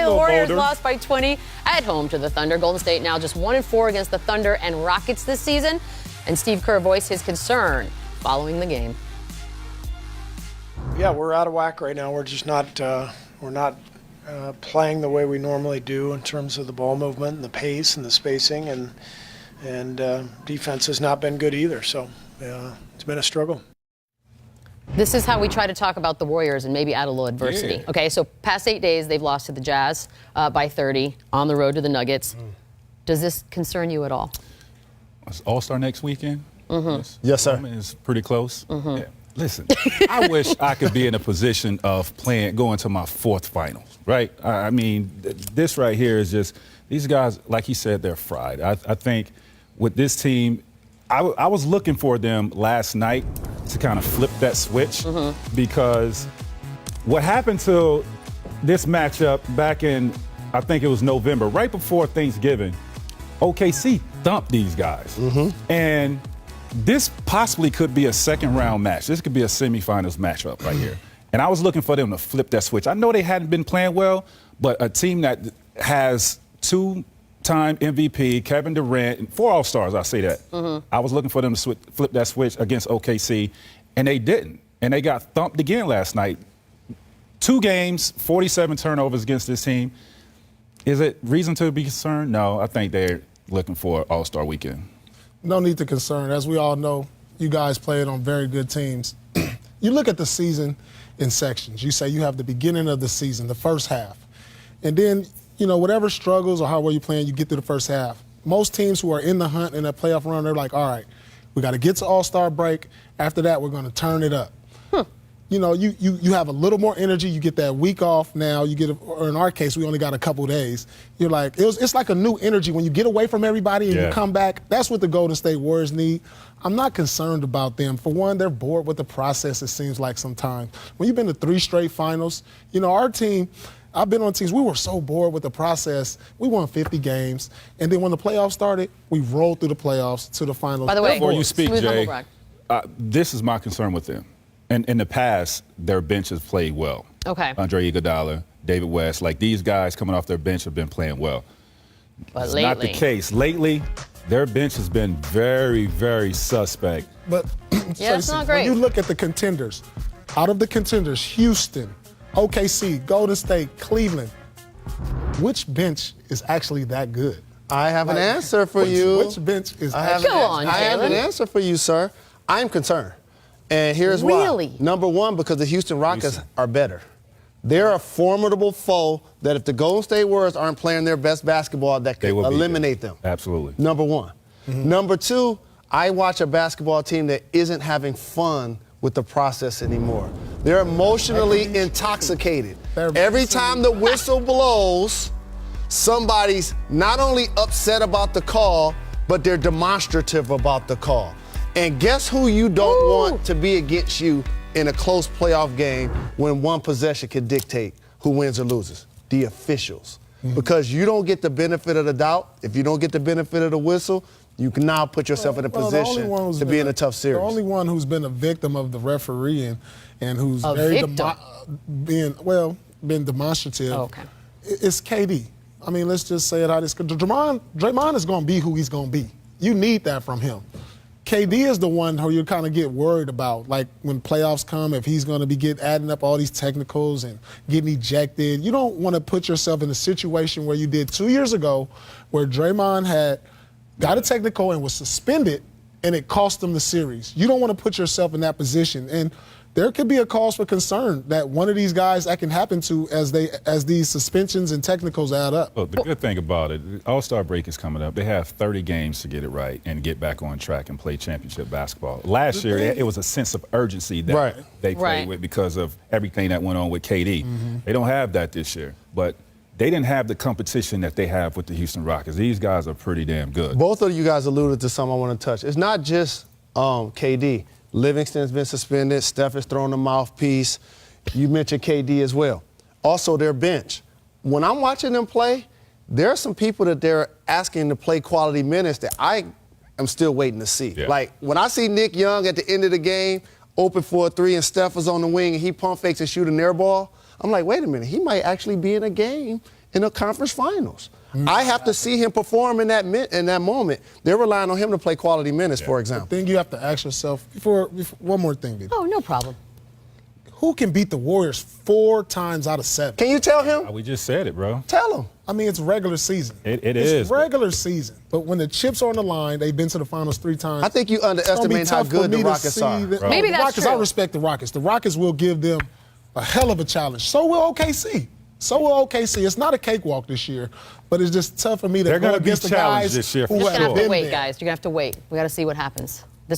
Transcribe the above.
the Warriors lost by 20 at home to the Thunder. Golden State now just 1-4 against the Thunder and Rockets this season. And Steve Kerr voiced his concern following the game. Yeah, we're out of whack right now. We're just not playing the way we normally do in terms of the ball movement and the pace and the spacing, and defense has not been good either. So it's been a struggle. This is how we try to talk about the Warriors and maybe add a little adversity. Yeah. Okay, so past 8 days, they've lost to the Jazz by 30 on the road to the Nuggets. Does this concern you at all? It's All-Star next weekend? Yes, sir. I mean, it's pretty close. Yeah. Listen, I wish I could be in a position of going to my 4th finals, right? I mean, this right here is just, these guys, like he said, they're fried. I think with this team, I was looking for them last night to kind of flip that switch because what happened to this matchup back in, I think it was November, right before Thanksgiving, OKC thumped these guys. And this possibly could be a second-round match. This could be a semifinals matchup right here. And I was looking for them to flip that switch. I know they hadn't been playing well, but a team that has 2-time MVP, Kevin Durant, and 4 All-Stars, I say that. I was looking for them to flip that switch against OKC, and they didn't. And they got thumped again last night. 2 games, 47 turnovers against this team. Is it reason to be concerned? No, I think they're looking for All-Star weekend. No need to concern. As we all know, you guys played on very good teams. You look at the season in sections. You say you have the beginning of the season, the first half. And then, you know, whatever struggles or how well you're playing, you get to the first half. Most teams who are in the hunt in that playoff run, they're like, all right, we got to get to All-Star break. After that, we're going to turn it up. You know, you have a little more energy. You get that week off now. You get, or in our case, we only got a couple days. You're like, it's like a new energy when you get away from everybody and you come back. That's what the Golden State Warriors need. I'm not concerned about them. For one, they're bored with the process, it seems like sometimes. When you've been to 3 straight finals, you know, our team, I've been on teams, we were so bored with the process. We won 50 games. And then when the playoffs started, we rolled through the playoffs to the finals. By the way, before you speak, Jay, this is my concern with them. And in the past, their bench has played well. Okay. Andre Iguodala, David West, like these guys coming off their bench have been playing well. But it's lately, not the case. Lately, their bench has been very, very suspect. But yeah, it's not great. When you look at the contenders, out of the contenders, Houston, OKC, Golden State, Cleveland, which bench is actually that good? I have an answer for you. Which bench is I have an answer for you, sir. I'm concerned. And here's why. Number one, because the Houston Rockets are better. They're a formidable foe that if the Golden State Warriors aren't playing their best basketball, that could eliminate them. Absolutely. Number one. Number two, I watch a basketball team that isn't having fun with the process anymore. They're emotionally intoxicated. Every time the whistle blows, somebody's not only upset about the call, but they're demonstrative about the call. And guess who you don't want to be against you in a close playoff game when one possession can dictate who wins or loses? The officials. Because you don't get the benefit of the doubt. If you don't get the benefit of the whistle, you can now put yourself in a position to be in a tough series. The only one who's been a victim of the refereeing and who's been demonstrative is KD. I mean, let's just say it how this goes. Draymond is going to be who he's going to be. You need that from him. KD is the one who you kind of get worried about, like when playoffs come, if he's going to be adding up all these technicals and getting ejected. You don't want to put yourself in a situation where you did 2 years ago where Draymond had got a technical and was suspended and it cost them the series. You don't want to put yourself in that position. And there could be a cause for concern that one of these guys that can happen to as these suspensions and technicals add up. Look, the good thing about it, All-Star break is coming up. They have 30 games to get it right and get back on track and play championship basketball. Last year, it was a sense of urgency that they played with because of everything that went on with KD. They don't have that this year, but they didn't have the competition that they have with the Houston Rockets. These guys are pretty damn good. Both of you guys alluded to something I want to touch. It's not just KD. Livingston's been suspended. Steph is throwing the mouthpiece. You mentioned KD as well. Also, their bench. When I'm watching them play, there are some people that they're asking to play quality minutes that I am still waiting to see. Like, when I see Nick Young at the end of the game, open for a 3, and Steph is on the wing, and he pump fakes and shoot an air ball, I'm like, wait a minute, he might actually be in a game in the conference finals. I have to see him perform in that moment. They're relying on him to play quality minutes, for example. The thing you have to ask yourself, before one more thing, baby. Oh, no problem. Who can beat the Warriors 4 times out of 7? Can you tell him? We just said it, bro. Tell him. I mean, it's regular season. It's regular season. But when the chips are on the line, they've been to the finals 3 times. I think you underestimate how good the Rockets are. Maybe that's Rockets, true. I respect the Rockets. The Rockets will give them a hell of a challenge. So will OKC. It's not a cakewalk this year, but it's just tough for me to They're go going to be against the guys challenged this year. who You're have going to have to been wait, there. guys. You're going to have to wait. We got to see what happens.